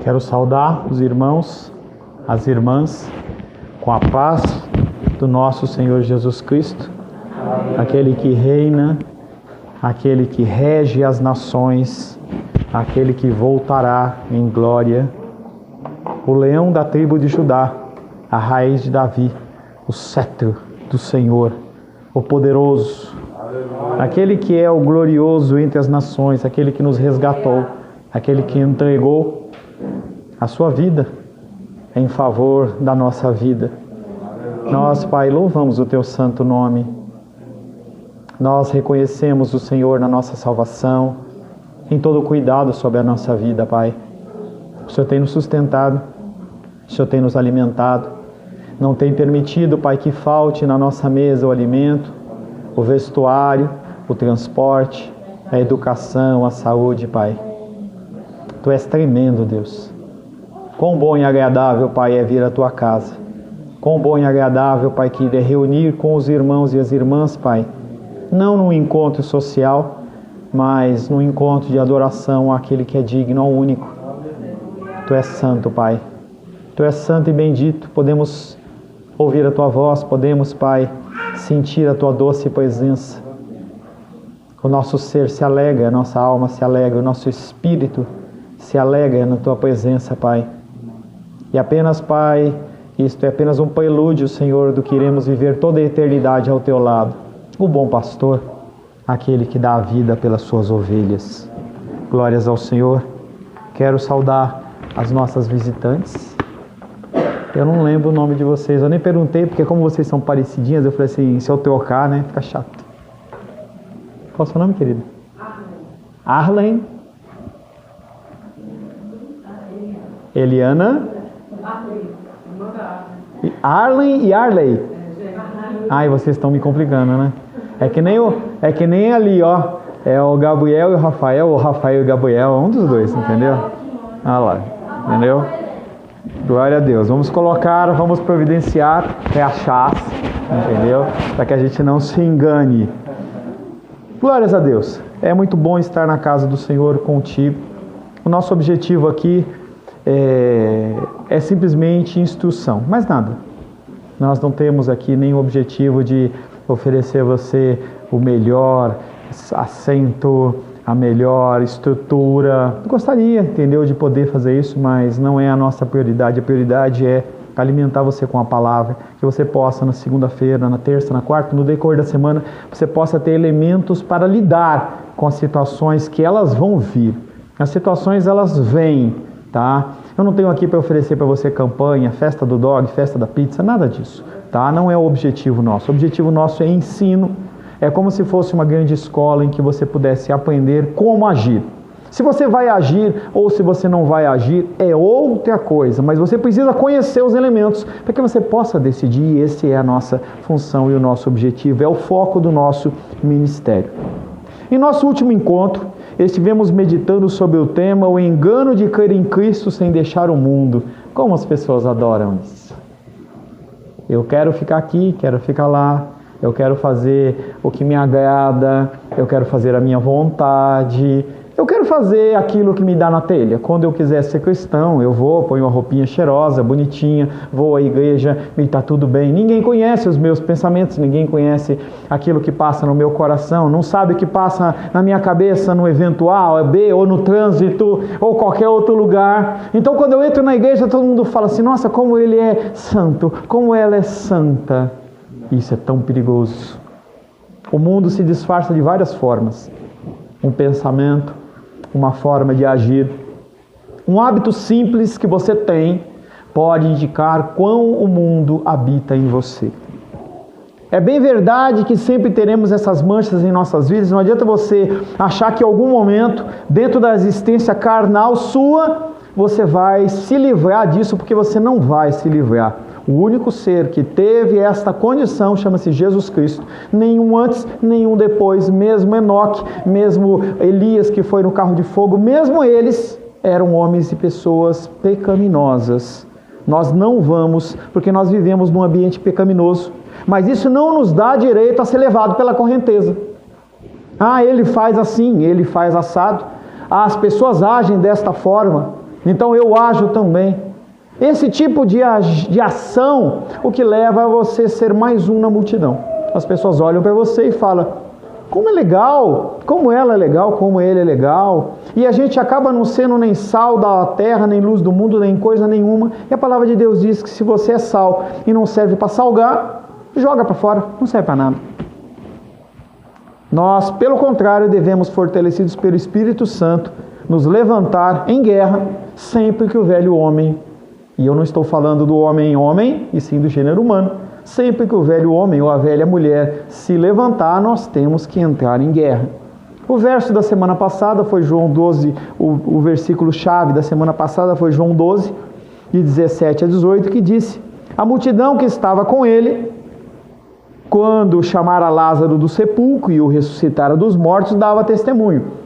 Quero saudar os irmãos, as irmãs, com a paz do nosso Senhor Jesus Cristo, aquele que reina, aquele que rege as nações, aquele que voltará em glória, o leão da tribo de Judá, a raiz de Davi, o cetro do Senhor, o poderoso, aquele que é o glorioso entre as nações, aquele que nos resgatou, aquele que entregou a sua vida em favor da nossa vida. Nós, Pai, louvamos o Teu santo nome. Nós reconhecemos o Senhor na nossa salvação, em todo o cuidado sobre a nossa vida, Pai. O Senhor tem nos sustentado, o Senhor tem nos alimentado, não tem permitido, Pai, que falte na nossa mesa o alimento, o vestuário, o transporte, a educação, a saúde, Pai. Tu és tremendo, Deus. Quão bom e agradável, Pai, é vir à Tua casa. Quão bom e agradável, Pai, que é reunir com os irmãos e as irmãs, Pai, não num encontro social, mas num encontro de adoração àquele que é digno, ao único. Tu és santo, Pai. Tu és santo e bendito. Podemos ouvir a Tua voz, podemos, Pai, sentir a Tua doce presença. O nosso ser se alegra, a nossa alma se alegra, o nosso espírito se alegra na Tua presença, Pai. E apenas, Pai, isto é apenas um prelúdio, Senhor, do que iremos viver toda a eternidade ao Teu lado. O bom pastor, aquele que dá a vida pelas suas ovelhas. Glórias ao Senhor. Quero saudar as nossas visitantes. Eu não lembro o nome de vocês, eu nem perguntei, porque como vocês são parecidinhas, eu falei assim, se eu trocar, né, fica chato. Qual é o seu nome, querida? Arlen. Eliana. Arlen e Arley. Ai, vocês estão me complicando, né? É que nem ali, ó. É o Gabriel e o Rafael e o Gabriel, um dos dois, entendeu? Ah lá, entendeu? Glória a Deus. Vamos providenciar crachás, entendeu? Para que a gente não se engane. Glórias a Deus. É muito bom estar na casa do Senhor contigo. O nosso objetivo aqui é simplesmente instrução, mais nada. Nós não temos aqui nenhum objetivo de oferecer a você o melhor assento, a melhor estrutura. Gostaria, entendeu, de poder fazer isso, mas não é a nossa prioridade. A prioridade é alimentar você com a palavra, que você possa na segunda-feira, na terça, na quarta, no decorrer da semana, você possa ter elementos para lidar com as situações que elas vão vir. As situações, elas vêm, tá? Eu não tenho aqui para oferecer para você campanha, festa do dog, festa da pizza, nada disso, tá? Não é o objetivo nosso. O objetivo nosso é ensino. É como se fosse uma grande escola em que você pudesse aprender como agir. Se você vai agir ou se você não vai agir é outra coisa, mas você precisa conhecer os elementos para que você possa decidir, e essa é a nossa função e o nosso objetivo, é o foco do nosso ministério. Em nosso último encontro, estivemos meditando sobre o tema o engano de crer em Cristo sem deixar o mundo. Como as pessoas adoram isso. Eu quero ficar aqui, quero ficar lá, eu quero fazer o que me agrada, eu quero fazer a minha vontade, eu quero fazer aquilo que me dá na telha. Quando eu quiser ser cristão, eu vou, ponho uma roupinha cheirosa, bonitinha, vou à igreja e está tudo bem. Ninguém conhece os meus pensamentos, ninguém conhece aquilo que passa no meu coração, não sabe o que passa na minha cabeça no evento A, B, ou no trânsito, ou qualquer outro lugar. Então quando eu entro na igreja, todo mundo fala assim, nossa, como ele é santo, como ela é santa. Isso é tão perigoso. O mundo se disfarça de várias formas. Um pensamento, uma forma de agir. Um hábito simples que você tem pode indicar quão o mundo habita em você. É bem verdade que sempre teremos essas manchas em nossas vidas. Não adianta você achar que em algum momento, dentro da existência carnal sua, você vai se livrar disso, porque você não vai se livrar. O único ser que teve esta condição chama-se Jesus Cristo. Nenhum antes, nenhum depois. Mesmo Enoque, mesmo Elias que foi no carro de fogo, mesmo eles eram homens e pessoas pecaminosas. Nós não vamos, porque nós vivemos num ambiente pecaminoso. Mas isso não nos dá direito a ser levado pela correnteza. Ah, ele faz assim, ele faz assado. As pessoas agem desta forma. então eu ajo também. Esse tipo de ação, o que leva a você ser mais um na multidão. As pessoas olham para você e falam, como é legal, como ela é legal, como ele é legal. E a gente acaba não sendo nem sal da terra, nem luz do mundo, nem coisa nenhuma. E a palavra de Deus diz que se você é sal e não serve para salgar, joga para fora, não serve para nada. Nós, pelo contrário, devemos, fortalecidos pelo Espírito Santo, nos levantar em guerra sempre que o velho homem, e eu não estou falando do homem, e sim do gênero humano, sempre que o velho homem ou a velha mulher se levantar, nós temos que entrar em guerra. O verso da semana passada foi João 12, o versículo chave da semana passada foi João 12, de 17 a 18, que disse, a multidão que estava com ele, quando chamara Lázaro do sepulcro e o ressuscitara dos mortos, dava testemunho.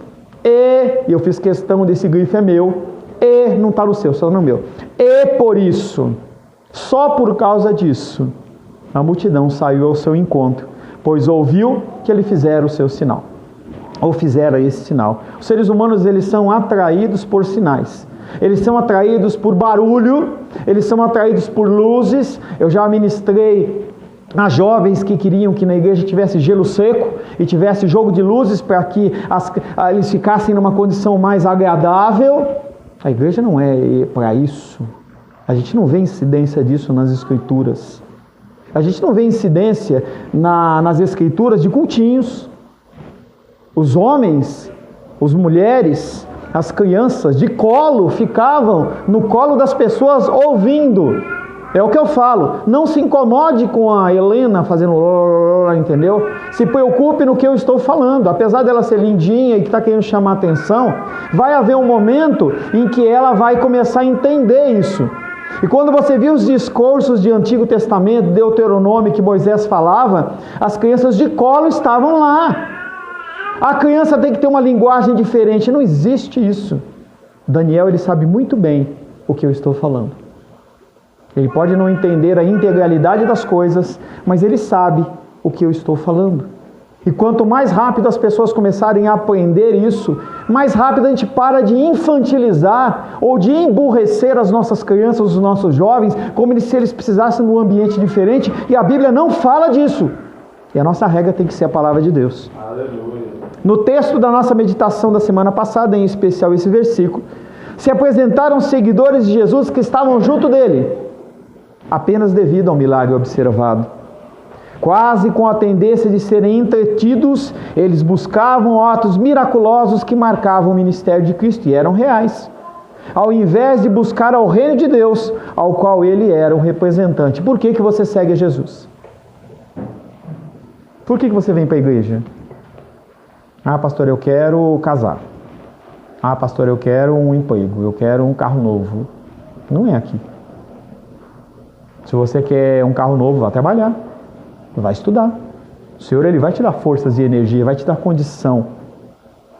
E eu fiz questão desse grifo é meu, e não está no seu, só no meu. E por isso, só por causa disso, a multidão saiu ao seu encontro, pois ouviu que ele fizera o seu sinal, ou fizera esse sinal. Os seres humanos, eles são atraídos por sinais, eles são atraídos por barulho, eles são atraídos por luzes. Eu já ministrei a jovens que queriam que na igreja tivesse gelo seco e tivesse jogo de luzes para que eles ficassem numa condição mais agradável. A igreja não é para isso. A gente não vê incidência disso nas escrituras. A gente não vê incidência nas escrituras de cultinhos. Os homens, as mulheres, as crianças de colo ficavam no colo das pessoas ouvindo. É o que eu falo. Não se incomode com a Helena fazendo, entendeu? Se preocupe no que eu estou falando. Apesar dela ser lindinha e que está querendo chamar atenção, vai haver um momento em que ela vai começar a entender isso. E quando você viu os discursos de Antigo Testamento, Deuteronômio, que Moisés falava, as crianças de colo estavam lá. A criança tem que ter uma linguagem diferente. Não existe isso. Daniel, ele sabe muito bem o que eu estou falando. Ele pode não entender a integralidade das coisas, mas ele sabe o que eu estou falando. E quanto mais rápido as pessoas começarem a aprender isso, mais rápido a gente para de infantilizar ou de emburrecer as nossas crianças, os nossos jovens, como se eles precisassem de um ambiente diferente. E a Bíblia não fala disso. E a nossa regra tem que ser a palavra de Deus. Aleluia. No texto da nossa meditação da semana passada, em especial esse versículo, se apresentaram seguidores de Jesus que estavam junto dele, apenas devido ao milagre observado. Quase com a tendência de serem entretidos, eles buscavam atos miraculosos que marcavam o ministério de Cristo e eram reais, ao invés de buscar ao reino de Deus, ao qual ele era um representante. Por que você segue a Jesus? Por que você vem para a igreja? Ah, pastor, eu quero casar. Ah, pastor, eu quero um emprego, eu quero um carro novo. Não é aqui. Se você quer um carro novo, vá trabalhar. Vai estudar. O Senhor, ele vai te dar forças e energia, vai te dar condição.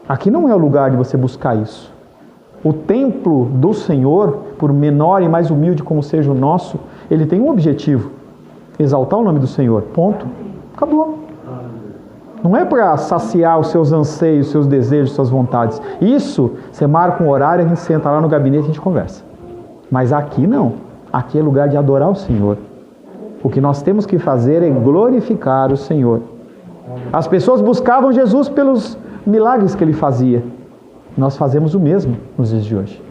Aqui não é o lugar de você buscar isso. O templo do Senhor, por menor e mais humilde como seja o nosso, ele tem um objetivo: exaltar o nome do Senhor. Ponto. Acabou. Não é para saciar os seus anseios, os seus desejos, suas vontades. Isso, você marca um horário, a gente senta lá no gabinete e a gente conversa. Mas aqui não. Aqui é lugar de adorar o Senhor. O que nós temos que fazer é glorificar o Senhor. As pessoas buscavam Jesus pelos milagres que ele fazia. Nós fazemos o mesmo nos dias de hoje.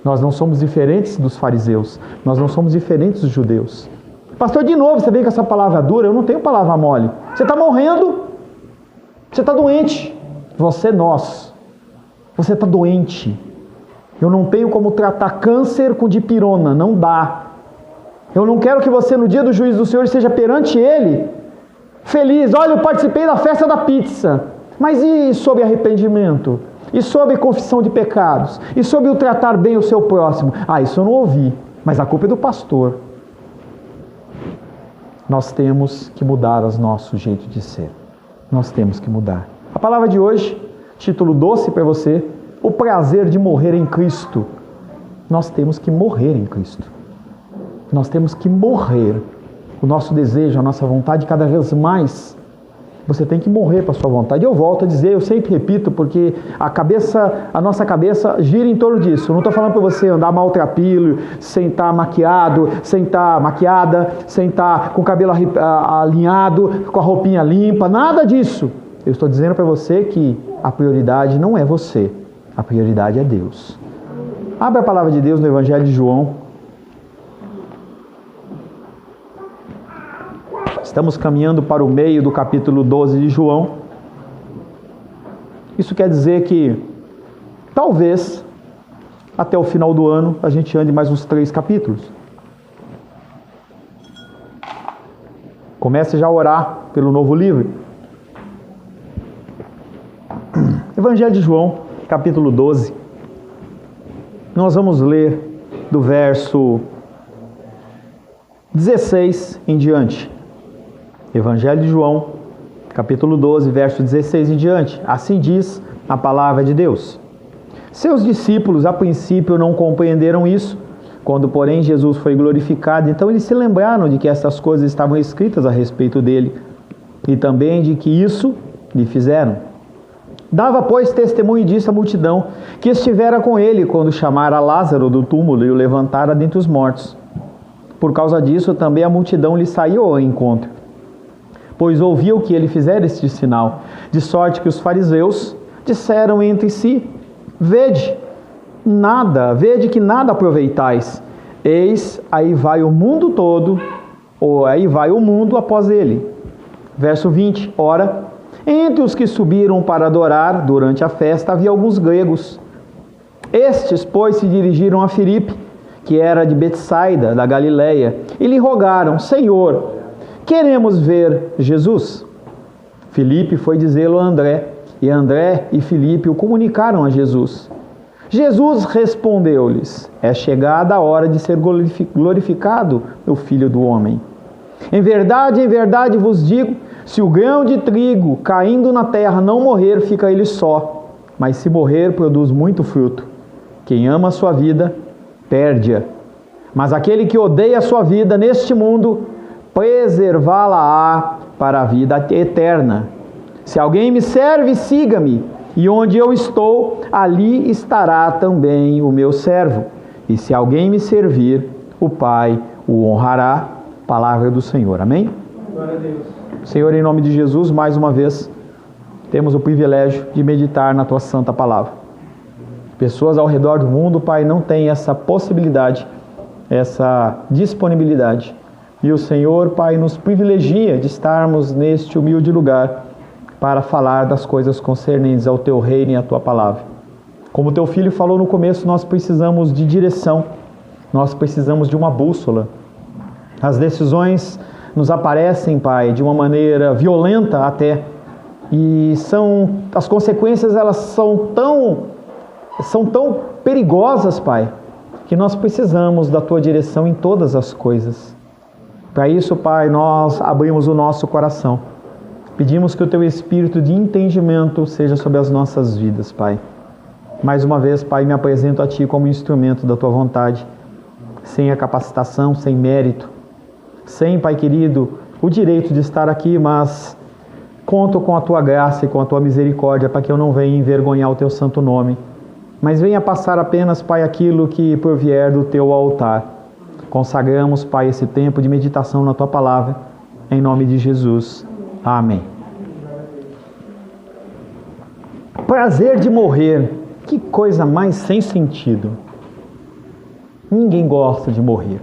Nós não somos diferentes dos fariseus. Nós não somos diferentes dos judeus. Pastor, de novo, você vem com essa palavra dura. Eu não tenho palavra mole. Você está morrendo. Você está doente. Nós. Você está doente. Eu não tenho como tratar câncer com dipirona. Não dá. Eu não quero que você, no dia do juízo do Senhor, esteja perante Ele feliz. Olha, eu participei da festa da pizza. Mas e sobre arrependimento? E sobre confissão de pecados? E sobre o tratar bem o seu próximo? Ah, isso eu não ouvi. Mas a culpa é do pastor. Nós temos que mudar o nosso jeito de ser. Nós temos que mudar. A palavra de hoje, título doce para você: o prazer de morrer em Cristo. Nós temos que morrer em Cristo. Nós temos que morrer. O nosso desejo, a nossa vontade cada vez mais Você tem que morrer para a sua vontade. Eu volto a dizer, eu sempre repito, porque a nossa cabeça gira em torno disso. Eu não estou falando para você andar maltrapilho, sem estar maquiado, sem estar maquiada, sem estar com o cabelo alinhado, com a roupinha limpa, nada disso. Eu estou dizendo para você que a prioridade não é você, a prioridade é Deus. Abre a palavra de Deus no Evangelho de João. Estamos caminhando para o meio do capítulo 12 de João. Isso quer dizer que talvez até o final do ano a gente ande mais uns 3 capítulos. Comece já a orar pelo novo livro. Evangelho de João, capítulo 12. Nós vamos ler do verso 16 em diante. Evangelho de João, capítulo 12, verso 16 em diante. Assim diz a palavra de Deus. Seus discípulos, a princípio, não compreenderam isso. Quando, porém, Jesus foi glorificado, então eles se lembraram de que essas coisas estavam escritas a respeito dele e também de que isso lhe fizeram. Dava, pois, testemunho disso à multidão que estivera com ele quando chamara Lázaro do túmulo e o levantara dentre os mortos. Por causa disso, também a multidão lhe saiu ao encontro, pois ouviu que ele fizera este sinal, de sorte que os fariseus disseram entre si: vede que nada aproveitais, eis, aí vai o mundo todo, ou aí vai o mundo após ele. Verso 20, ora, entre os que subiram para adorar durante a festa havia alguns gregos. Estes, pois, se dirigiram a Filipe, que era de Betsaida, da Galileia, e lhe rogaram: Senhor, queremos ver Jesus. Filipe foi dizê-lo a André, e André e Filipe o comunicaram a Jesus. Jesus respondeu-lhes: é chegada a hora de ser glorificado o Filho do Homem. Em verdade vos digo, se o grão de trigo caindo na terra não morrer, fica ele só, mas se morrer, produz muito fruto. Quem ama a sua vida, perde-a. Mas aquele que odeia a sua vida neste mundo, preservá-la-á para a vida eterna. Se alguém me serve, siga-me, e onde eu estou, ali estará também o meu servo. E se alguém me servir, o Pai o honrará. Palavra do Senhor. Amém? Glória a Deus. Senhor, em nome de Jesus, mais uma vez, temos o privilégio de meditar na Tua santa palavra. Pessoas ao redor do mundo, Pai, não têm essa possibilidade, essa disponibilidade. E o Senhor, Pai, nos privilegia de estarmos neste humilde lugar para falar das coisas concernentes ao Teu reino e à Tua palavra. Como Teu Filho falou no começo, nós precisamos de direção, nós precisamos de uma bússola. As decisões nos aparecem, Pai, de uma maneira violenta até, e as consequências elas são tão perigosas, Pai, que nós precisamos da Tua direção em todas as coisas. Para isso, Pai, nós abrimos o nosso coração. Pedimos que o Teu Espírito de entendimento seja sobre as nossas vidas, Pai. Mais uma vez, Pai, me apresento a Ti como instrumento da Tua vontade, sem a capacitação, sem mérito, sem, Pai querido, o direito de estar aqui, mas conto com a Tua graça e com a Tua misericórdia para que eu não venha envergonhar o Teu santo nome, mas venha passar apenas, Pai, aquilo que provier do Teu altar. Consagramos, Pai, esse tempo de meditação na Tua palavra, em nome de Jesus. Amém. Prazer de morrer. Que coisa mais sem sentido. Ninguém gosta de morrer.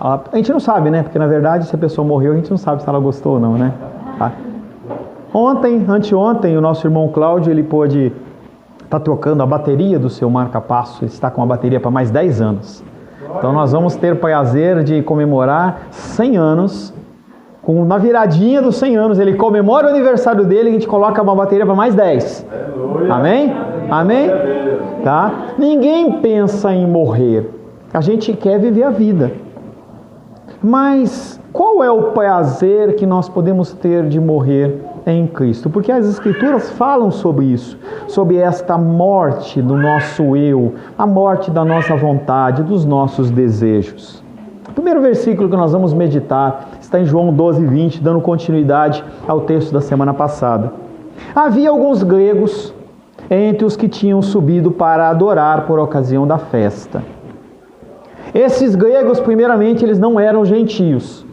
A gente não sabe, né? Porque na verdade, se a pessoa morreu, a gente não sabe se ela gostou ou não, né? Tá? Anteontem, o nosso irmão Cláudio, ele pôde estar trocando a bateria do seu marca-passo. Ele está com a bateria para mais 10 anos. Então nós vamos ter o prazer de comemorar 100 anos. Na viradinha dos 100 anos, ele comemora o aniversário dele e a gente coloca uma bateria para mais 10. Aleluia. Amém? Amém? Tá? Ninguém pensa em morrer. A gente quer viver a vida. Mas qual é o prazer que nós podemos ter de morrer em Cristo? Porque as Escrituras falam sobre isso, sobre esta morte do nosso eu, a morte da nossa vontade, dos nossos desejos. O primeiro versículo que nós vamos meditar está em João 12:20, dando continuidade ao texto da semana passada. Havia alguns gregos entre os que tinham subido para adorar por ocasião da festa. Esses gregos, primeiramente, eles não eram gentios.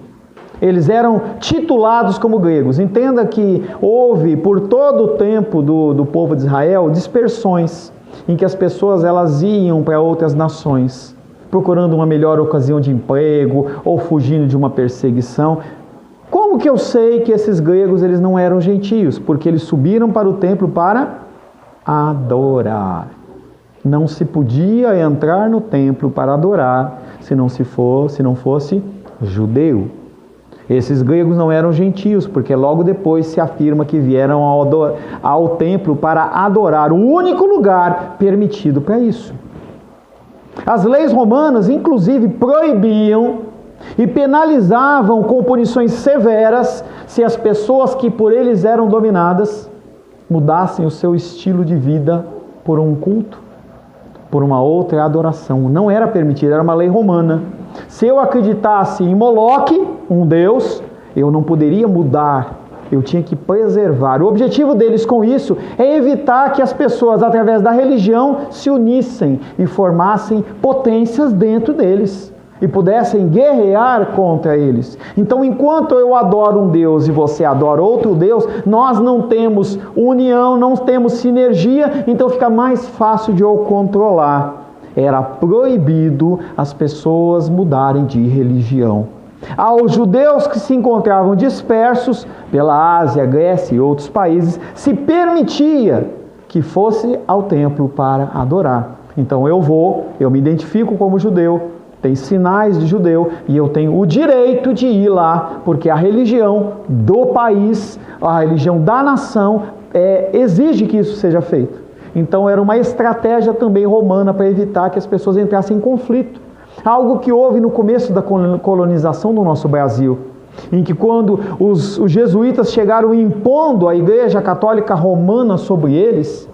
Eles eram titulados como gregos. Entenda que houve, por todo o tempo do povo de Israel, dispersões em que as pessoas elas iam para outras nações, procurando uma melhor ocasião de emprego ou fugindo de uma perseguição. Como que eu sei que esses gregos eles não eram gentios? Porque eles subiram para o templo para adorar. Não se podia entrar no templo para adorar se não fosse judeu. Esses gregos não eram gentios, porque logo depois se afirma que vieram ao templo para adorar, o único lugar permitido para isso. As leis romanas, inclusive, proibiam e penalizavam com punições severas se as pessoas que por eles eram dominadas mudassem o seu estilo de vida por um culto, por uma outra adoração. Não era permitido, era uma lei romana. Se eu acreditasse em Moloque, um deus, eu não poderia mudar, eu tinha que preservar. O objetivo deles com isso é evitar que as pessoas, através da religião, se unissem e formassem potências dentro deles e pudessem guerrear contra eles. Então, enquanto eu adoro um Deus e você adora outro Deus, nós não temos união, não temos sinergia, então fica mais fácil de eu controlar. Era proibido as pessoas mudarem de religião. Aos judeus que se encontravam dispersos pela Ásia, Grécia e outros países, se permitia que fosse ao templo para adorar. Então eu me identifico como judeu, tem sinais de judeu e eu tenho o direito de ir lá, porque a religião do país, a religião da nação, exige que isso seja feito. Então era uma estratégia também romana para evitar que as pessoas entrassem em conflito. Algo que houve no começo da colonização do nosso Brasil, em que quando os jesuítas chegaram impondo a Igreja Católica Romana sobre eles,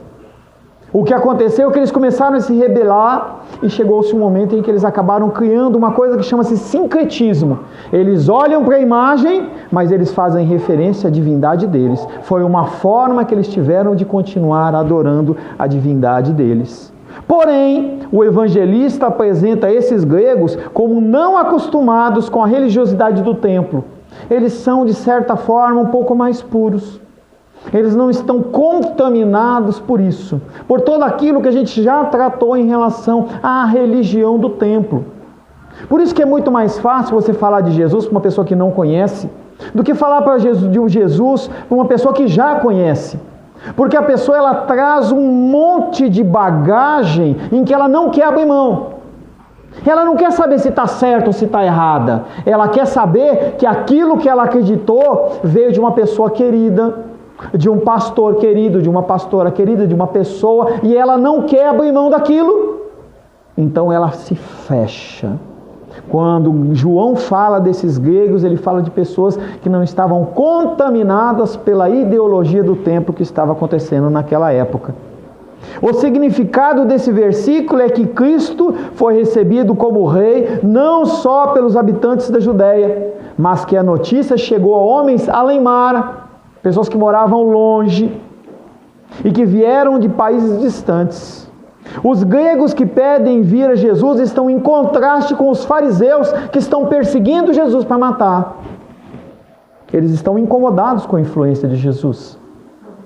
o que aconteceu é que eles começaram a se rebelar e chegou-se um momento em que eles acabaram criando uma coisa que chama-se sincretismo. Eles olham para a imagem, mas eles fazem referência à divindade deles. Foi uma forma que eles tiveram de continuar adorando a divindade deles. Porém, o evangelista apresenta esses gregos como não acostumados com a religiosidade do templo. Eles são, de certa forma, um pouco mais puros. Eles não estão contaminados por isso, por todo aquilo que a gente já tratou em relação à religião do templo. Por isso que é muito mais fácil você falar de Jesus para uma pessoa que não conhece, do que falar de Jesus para uma pessoa que já conhece. Porque a pessoa ela traz um monte de bagagem em que ela não quer abrir mão. Ela não quer saber se está certo ou se está errada. Ela quer saber que aquilo que ela acreditou veio de uma pessoa querida, de um pastor querido, de uma pastora querida, de uma pessoa, e ela não quer abrir mão daquilo. Então ela se fecha. Quando João fala desses gregos, ele fala de pessoas que não estavam contaminadas pela ideologia do templo que estava acontecendo naquela época. O significado desse versículo é que Cristo foi recebido como rei não só pelos habitantes da Judéia, mas que a notícia chegou a homens além-mar, pessoas que moravam longe e que vieram de países distantes. Os gregos que pedem vir a Jesus estão em contraste com os fariseus que estão perseguindo Jesus para matar. Eles estão incomodados com a influência de Jesus.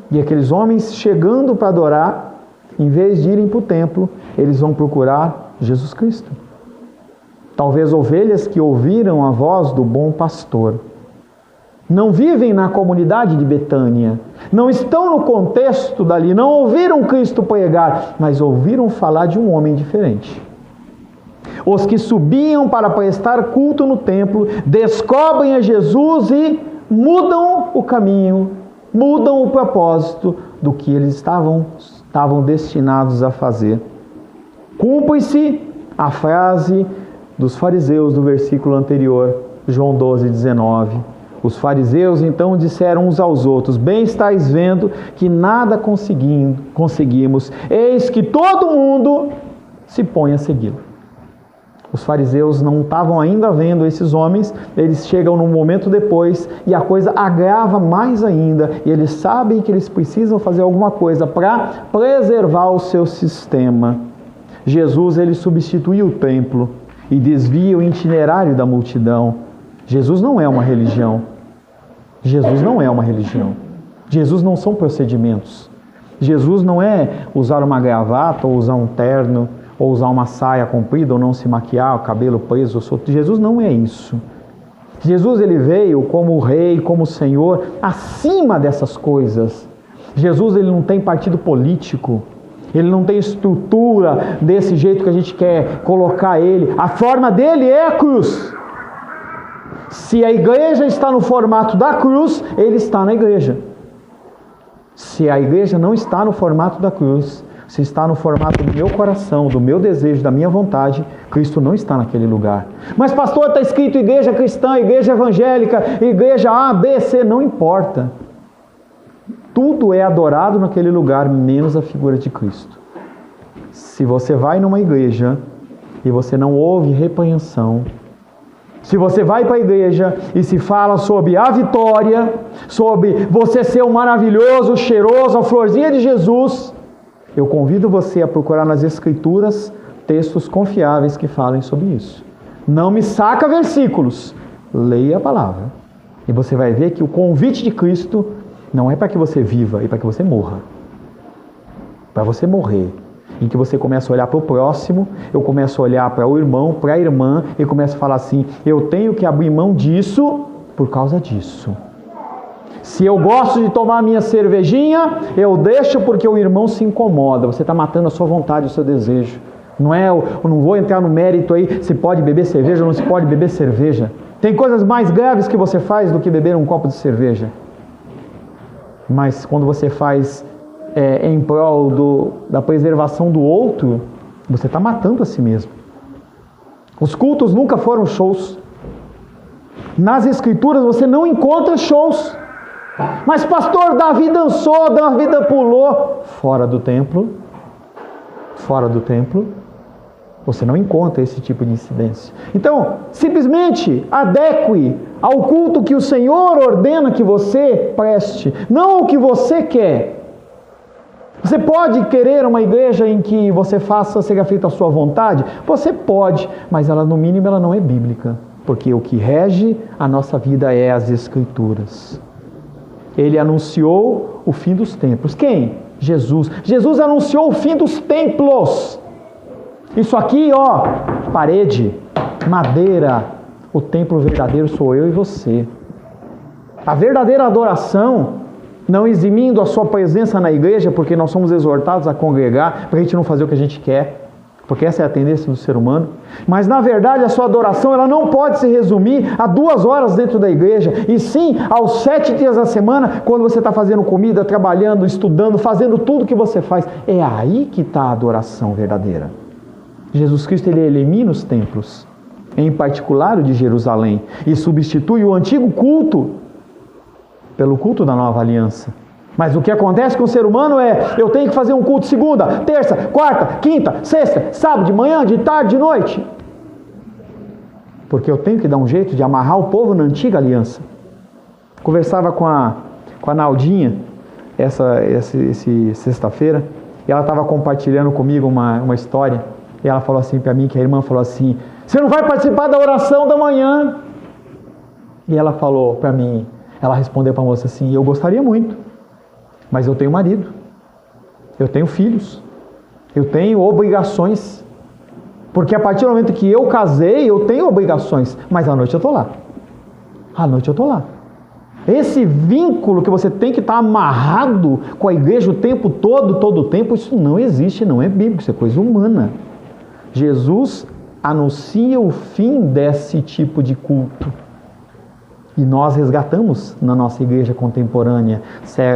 E aqueles homens chegando para adorar, em vez de irem para o templo, eles vão procurar Jesus Cristo. Talvez ovelhas que ouviram a voz do bom pastor. Não vivem na comunidade de Betânia, não estão no contexto dali, não ouviram Cristo pregar, mas ouviram falar de um homem diferente. Os que subiam para prestar culto no templo, descobrem a Jesus e mudam o caminho, mudam o propósito do que eles estavam destinados a fazer. Cumpre-se a frase dos fariseus do versículo anterior, João 12:19. Os fariseus então disseram uns aos outros: bem estáis vendo que nada conseguimos, eis que todo mundo se põe a segui-lo. Os fariseus não estavam ainda vendo esses homens, eles chegam num momento depois e a coisa agrava mais ainda, e eles sabem que eles precisam fazer alguma coisa para preservar o seu sistema. Jesus, ele substitui o templo e desvia o itinerário da multidão. Jesus não é uma religião. Jesus não é uma religião. Jesus não são procedimentos. Jesus não é usar uma gravata ou usar um terno, ou usar uma saia comprida, ou não se maquiar, o cabelo preso, solto. Jesus não é isso. Jesus, ele veio como rei, como Senhor, acima dessas coisas. Jesus, ele não tem partido político, ele não tem estrutura desse jeito que a gente quer colocar ele. A forma dele é a cruz. Se a igreja está no formato da cruz, ele está na igreja. Se a igreja não está no formato da cruz, se está no formato do meu coração, do meu desejo, da minha vontade, Cristo não está naquele lugar. Mas pastor, está escrito igreja cristã, igreja evangélica, igreja A, B, C, não importa. Tudo é adorado naquele lugar, menos a figura de Cristo. Se você vai numa igreja e você não ouve repreensão, se você vai para a igreja e se fala sobre a vitória, sobre você ser o maravilhoso, cheiroso, a florzinha de Jesus, eu convido você a procurar nas Escrituras textos confiáveis que falem sobre isso. Não me saca versículos, leia a palavra. E você vai ver que o convite de Cristo não é para que você viva, é para que você morra. Para você morrer. Em que você começa a olhar para o próximo, eu começo a olhar para o irmão, para a irmã, e começo a falar assim, eu tenho que abrir mão disso por causa disso. Se eu gosto de tomar a minha cervejinha, eu deixo porque o irmão se incomoda. Você está matando a sua vontade, o seu desejo. Eu não vou entrar no mérito aí se pode beber cerveja ou não se pode beber cerveja. Tem coisas mais graves que você faz do que beber um copo de cerveja. Mas quando você faz em prol da preservação do outro, você está matando a si mesmo. Os cultos nunca foram shows. Nas Escrituras você não encontra shows. Mas pastor, Davi dançou, Davi pulou. Fora do templo, você não encontra esse tipo de incidência. Então, simplesmente adeque ao culto que o Senhor ordena que você preste, não ao que você quer. Você pode querer uma igreja em que você seja feita a sua vontade? Você pode, mas ela, no mínimo, ela não é bíblica. Porque o que rege a nossa vida é as Escrituras. Ele anunciou o fim dos templos. Quem? Jesus. Jesus anunciou o fim dos templos. Isso aqui, parede, madeira. O templo verdadeiro sou eu e você. A verdadeira adoração, não eximindo a sua presença na igreja, porque nós somos exortados a congregar, para a gente não fazer o que a gente quer. Porque essa é a tendência do ser humano. Mas na verdade a sua adoração ela não pode se resumir a 2 horas dentro da igreja. E sim aos 7 dias da semana, quando você está fazendo comida, trabalhando, estudando, fazendo tudo que você faz. É aí que está a adoração verdadeira. Jesus Cristo, ele elimina os templos, em particular o de Jerusalém, e substitui o antigo culto pelo culto da nova aliança. Mas o que acontece com o ser humano é, eu tenho que fazer um culto segunda, terça, quarta, quinta, sexta, sábado, de manhã, de tarde, de noite. Porque eu tenho que dar um jeito de amarrar o povo na antiga aliança. Conversava com a Naldinha, essa sexta-feira, e ela estava compartilhando comigo uma história, e ela falou assim para mim, que a irmã falou assim, você não vai participar da oração da manhã? E ela falou para mim, ela respondeu para a moça assim, eu gostaria muito, mas eu tenho marido, eu tenho filhos, eu tenho obrigações, porque a partir do momento que eu casei, eu tenho obrigações, mas à noite eu estou lá, Esse vínculo que você tem que estar amarrado com a igreja o tempo todo o tempo, isso não existe, não é bíblico, isso é coisa humana. Jesus anuncia o fim desse tipo de culto. E nós resgatamos na nossa igreja contemporânea,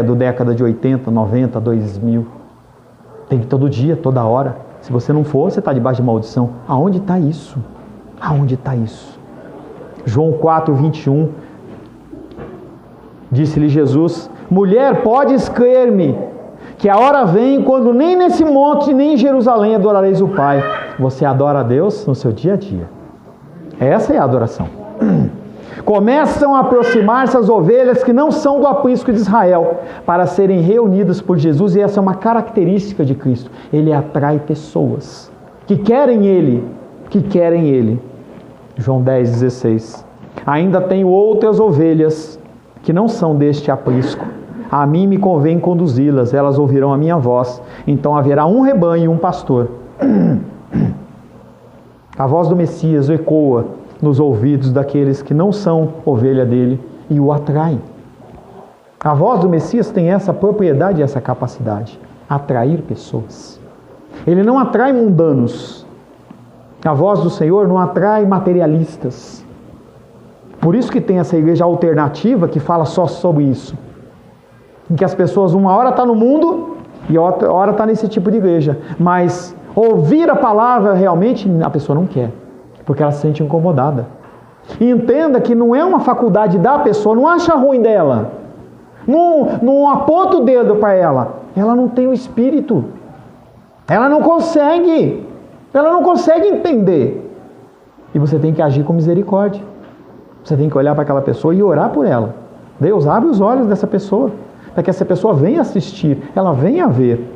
do década de 80, 90, 2000. Tem que todo dia, toda hora. Se você não for, você está debaixo de maldição. Aonde está isso? Aonde está isso? João 4, 21. Disse-lhe Jesus, mulher, podes crer-me, que a hora vem quando nem nesse monte, nem em Jerusalém adorareis o Pai. Você adora a Deus no seu dia a dia. Essa é a adoração. Começam a aproximar-se as ovelhas que não são do aprisco de Israel, para serem reunidas por Jesus, e essa é uma característica de Cristo. Ele atrai pessoas que querem Ele, João 10,16. Ainda tenho outras ovelhas que não são deste aprisco. A mim me convém conduzi-las, elas ouvirão a minha voz. Então haverá um rebanho e um pastor. A voz do Messias ecoa nos ouvidos daqueles que não são ovelha dele e o atraem. A voz do Messias tem essa propriedade e essa capacidade, atrair pessoas. Ele não atrai mundanos. A voz do Senhor não atrai materialistas. Por isso que tem essa igreja alternativa que fala só sobre isso. Em que as pessoas uma hora estão no mundo e outra hora estão nesse tipo de igreja. Mas ouvir a palavra realmente a pessoa não quer, porque ela se sente incomodada. E entenda que não é uma faculdade da pessoa, não acha ruim dela. Não aponta o dedo para ela. Ela não tem o Espírito. Ela não consegue entender. E você tem que agir com misericórdia. Você tem que olhar para aquela pessoa e orar por ela. Deus, abre os olhos dessa pessoa, para que essa pessoa venha assistir, ela venha ver.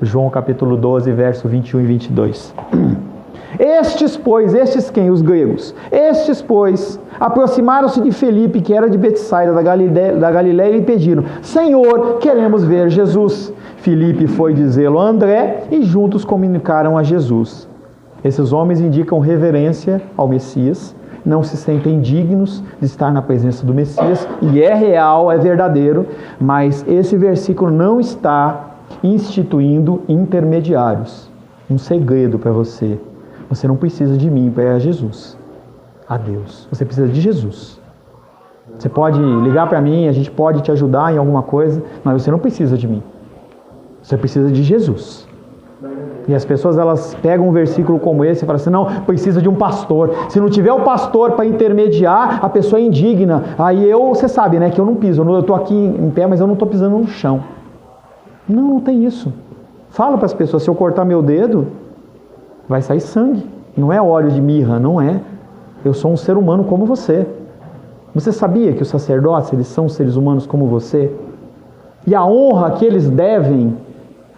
João capítulo 12, verso 21 e 22. Estes, quem? Os gregos. Estes, pois, aproximaram-se de Felipe, que era de Betsaida, da Galileia, e lhe pediram: Senhor, queremos ver Jesus. Filipe foi dizê-lo a André, e juntos comunicaram a Jesus. Esses homens indicam reverência ao Messias, não se sentem dignos de estar na presença do Messias, e é real, é verdadeiro, mas esse versículo não está instituindo intermediários. Um segredo para você: você não precisa de mim para ir a Jesus, a Deus. Você precisa de Jesus. Você pode ligar para mim, a gente pode te ajudar em alguma coisa, mas você não precisa de mim. Você precisa de Jesus. E as pessoas, elas pegam um versículo como esse e falam assim: não, precisa de um pastor. Se não tiver o pastor para intermediar, a pessoa é indigna. Aí você sabe, né, que eu não piso. Eu estou aqui em pé, mas eu não estou pisando no chão. Não tem isso. Fala para as pessoas: se eu cortar meu dedo, vai sair sangue. Não é óleo de mirra, não é. Eu sou um ser humano como você. Você sabia que os sacerdotes, eles são seres humanos como você? E a honra que eles devem,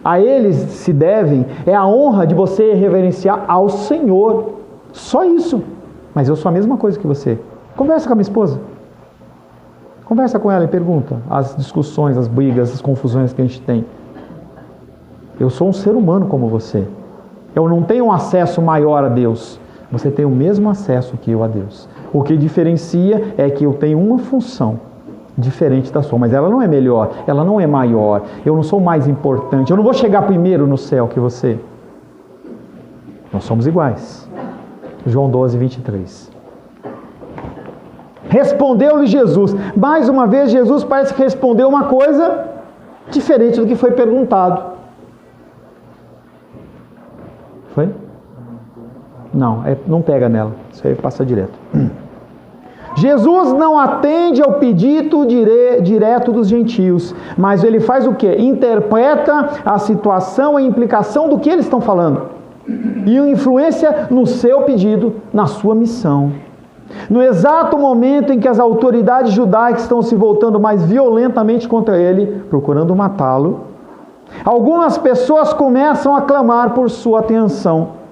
a eles se devem, é a honra de você reverenciar ao Senhor. Só isso. Mas eu sou a mesma coisa que você. Conversa com a minha esposa. Conversa com ela e pergunta as discussões, as brigas, as confusões que a gente tem. Eu sou um ser humano como você. Eu não tenho um acesso maior a Deus. Você tem o mesmo acesso que eu a Deus. O que diferencia é que eu tenho uma função diferente da sua, mas ela não é melhor, ela não é maior. Eu não sou mais importante. Eu não vou chegar primeiro no céu que você. Nós somos iguais. João 12, 23. Respondeu-lhe Jesus. Mais uma vez, Jesus parece que respondeu uma coisa diferente do que foi perguntado. Foi? Não, não pega nela. Isso aí passa direto. Jesus não atende ao pedido direto dos gentios, mas ele faz o quê? Interpreta a situação, a implicação do que eles estão falando. E influência no seu pedido, na sua missão. No exato momento em que as autoridades judaicas estão se voltando mais violentamente contra ele, procurando matá-lo, algumas pessoas começam a clamar por sua atenção.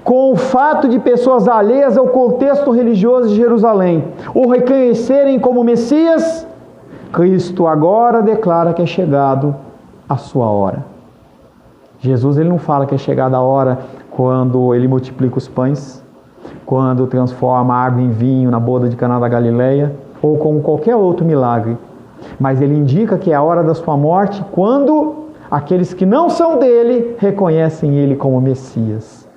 Com o fato de pessoas alheias ao contexto religioso de Jerusalém o reconhecerem como Messias, Cristo agora declara que é chegado a sua hora. Jesus, ele não fala que é chegada a hora quando ele multiplica os pães, quando transforma a água em vinho na boda de Caná da Galileia, ou como qualquer outro milagre. Mas ele indica que é a hora da sua morte quando aqueles que não são dele reconhecem ele como Messias.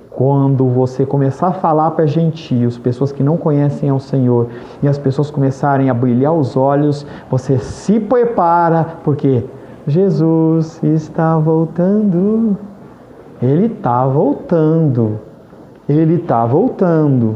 Quando você começar a falar para gentios, pessoas que não conhecem ao Senhor, e as pessoas começarem a brilhar os olhos, você se prepara, porque Jesus está voltando. Ele está voltando. Ele está voltando.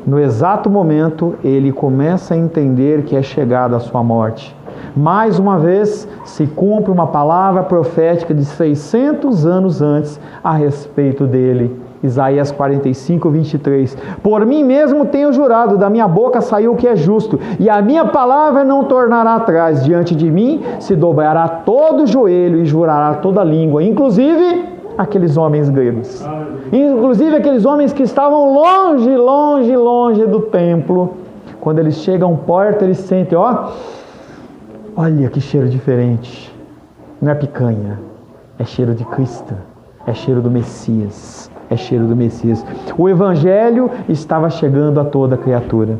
No exato momento, ele começa a entender que é chegada a sua morte. Mais uma vez, se cumpre uma palavra profética de 600 anos antes a respeito dele. Isaías 45, 23. Por mim mesmo tenho jurado, da minha boca saiu o que é justo, e a minha palavra não tornará atrás. Diante de mim se dobrará todo o joelho e jurará toda a língua, inclusive aqueles homens gregos. Inclusive aqueles homens que estavam longe, longe, longe do templo. Quando eles chegam perto, eles sentem, olha que cheiro diferente. Não é picanha, é cheiro de Cristo, é cheiro do Messias. É cheiro do Messias. O Evangelho estava chegando a toda criatura.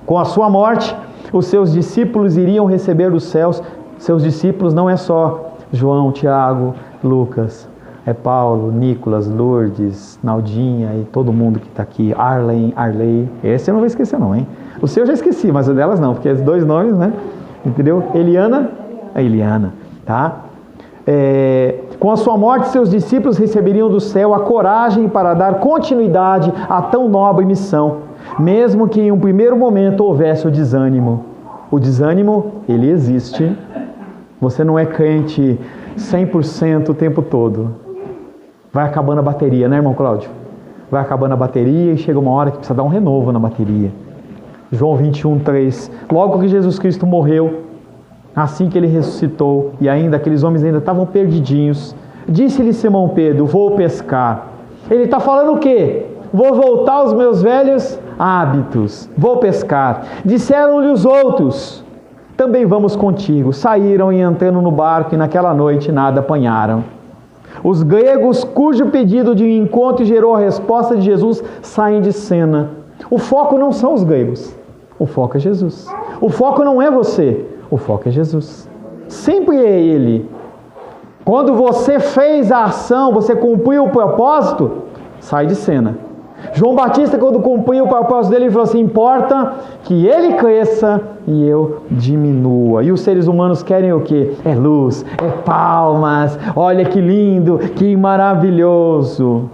Com a sua morte, os seus discípulos iriam receber dos céus. Seus discípulos não é só João, Tiago, Lucas, é Paulo, Nicolas, Lourdes, Naldinha e todo mundo que está aqui, Arley. Esse eu não vou esquecer não, hein? O seu eu já esqueci, mas o delas não, porque os dois nomes, né? Entendeu? Eliana, tá? Com a sua morte, seus discípulos receberiam do céu a coragem para dar continuidade a tão nobre missão, mesmo que em um primeiro momento houvesse o desânimo. O desânimo, ele existe. Você não é crente 100% o tempo todo. Vai acabando a bateria, né, irmão Cláudio? Vai acabando a bateria e chega uma hora que precisa dar um renovo na bateria. João 21, 3. Logo que Jesus Cristo morreu, assim que ele ressuscitou, e ainda aqueles homens ainda estavam perdidinhos, disse-lhe Simão Pedro, vou pescar. Ele está falando o quê? Vou voltar aos meus velhos hábitos, vou pescar. Disseram-lhe os outros, também vamos contigo. Saíram e entrando no barco, e naquela noite nada apanharam. Os gregos, cujo pedido de encontro gerou a resposta de Jesus, saem de cena. O foco não são os gregos, o foco é Jesus. O foco não é você, o foco é Jesus. Sempre é Ele. Quando você fez a ação, você cumpriu o propósito, sai de cena. João Batista, quando cumpriu o propósito dele, ele falou assim, importa que ele cresça e eu diminua. E os seres humanos querem o quê? É luz, é palmas, olha que lindo, que maravilhoso.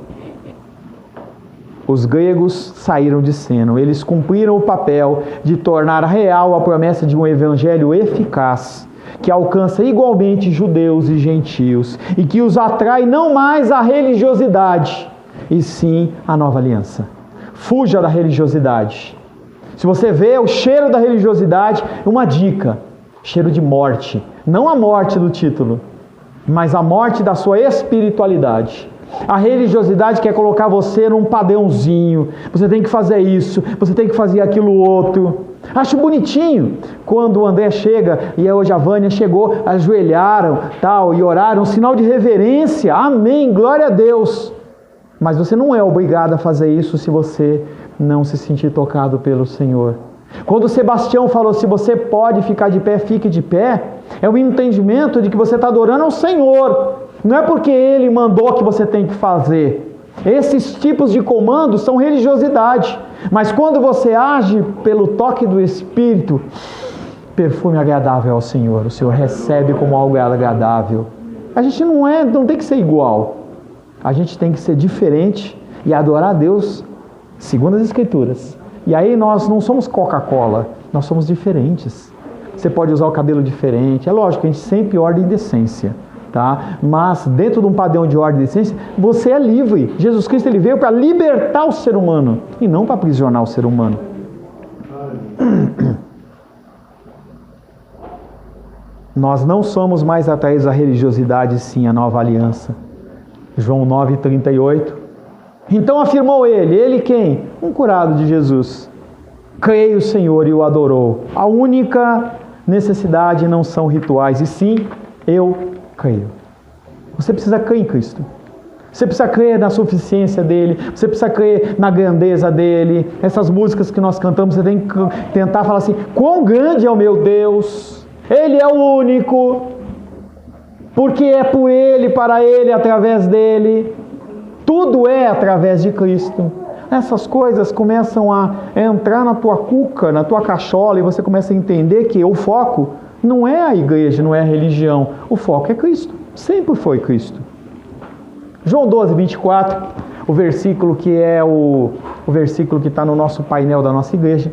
Os gregos saíram de cena, eles cumpriram o papel de tornar real a promessa de um evangelho eficaz, que alcança igualmente judeus e gentios, e que os atrai não mais à religiosidade, e sim à nova aliança. Fuja da religiosidade. Se você vê o cheiro da religiosidade, uma dica, cheiro de morte, não a morte do título, mas a morte da sua espiritualidade. A religiosidade quer colocar você num padrãozinho, você tem que fazer isso, você tem que fazer aquilo outro. Acho bonitinho quando o André chega e hoje a Vânia chegou, ajoelharam tal, e oraram, um sinal de reverência, amém, glória a Deus. Mas você não é obrigado a fazer isso se você não se sentir tocado pelo Senhor. Quando Sebastião falou, se você pode ficar de pé, fique de pé, é um entendimento de que você está adorando ao Senhor. Não é porque Ele mandou que você tem que fazer. Esses tipos de comandos são religiosidade. Mas quando você age pelo toque do Espírito, perfume agradável ao Senhor, o Senhor recebe como algo agradável. A gente não tem que ser igual. A gente tem que ser diferente e adorar a Deus segundo as Escrituras. E aí nós não somos Coca-Cola, nós somos diferentes. Você pode usar o cabelo diferente, é lógico, a gente sempre ordem e decência, tá? Mas dentro de um padrão de ordem e decência, você é livre. Jesus Cristo ele veio para libertar o ser humano e não para aprisionar o ser humano. Nós não somos mais atrás da religiosidade, sim, a nova aliança. João 9,38. Então afirmou ele quem? Um curado de Jesus. Creio o Senhor e o adorou. A única necessidade não são rituais, e sim, eu creio. Você precisa crer em Cristo. Você precisa crer na suficiência dele. Você precisa crer na grandeza dele. Essas músicas que nós cantamos, você tem que tentar falar assim, quão grande é o meu Deus. Ele é o único. Porque é por Ele, para Ele, através dEle. Tudo é através de Cristo. Essas coisas começam a entrar na tua cuca, na tua cachola, e você começa a entender que o foco não é a igreja, não é a religião. O foco é Cristo. Sempre foi Cristo. João 12, 24, o versículo que é o versículo que está no nosso painel da nossa igreja.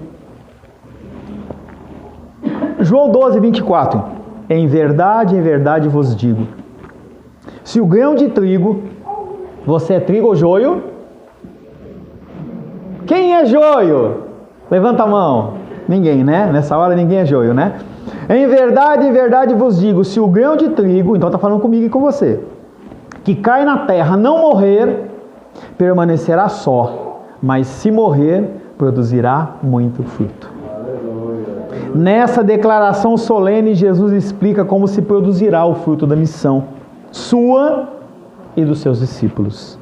João 12, 24. Em verdade vos digo, se o grão de trigo, você é trigo ou joio? Quem é joio? Levanta a mão. Ninguém, né? Nessa hora ninguém é joio, né? Em verdade vos digo, se o grão de trigo, então está falando comigo e com você, que cai na terra não morrer, permanecerá só, mas se morrer, produzirá muito fruto. Nessa declaração solene, Jesus explica como se produzirá o fruto da missão sua e dos seus discípulos.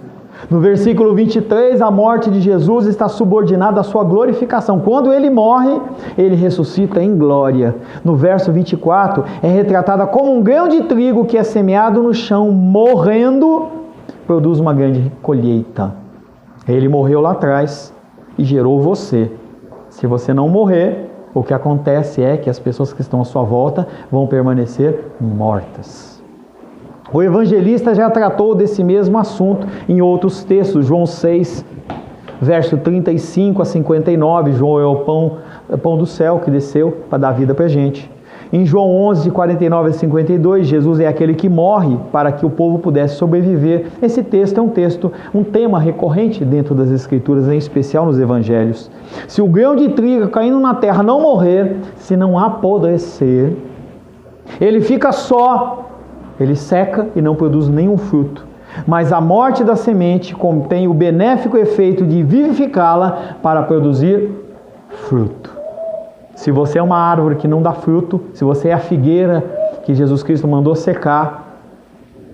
No versículo 23, a morte de Jesus está subordinada à sua glorificação. Quando ele morre, ele ressuscita em glória. No verso 24, é retratada como um grão de trigo que é semeado no chão, morrendo, produz uma grande colheita. Ele morreu lá atrás e gerou você. Se você não morrer, o que acontece é que as pessoas que estão à sua volta vão permanecer mortas. O evangelista já tratou desse mesmo assunto em outros textos. João 6, verso 35 a 59, João é o pão do céu que desceu para dar vida para a gente. Em João 11, de 49 a 52, Jesus é aquele que morre para que o povo pudesse sobreviver. Esse texto é um tema recorrente dentro das Escrituras, em especial nos Evangelhos. Se o grão de trigo caindo na terra não morrer, se não apodrecer, ele fica só, ele seca e não produz nenhum fruto. Mas a morte da semente contém o benéfico efeito de vivificá-la para produzir fruto. Se você é uma árvore que não dá fruto, se você é a figueira que Jesus Cristo mandou secar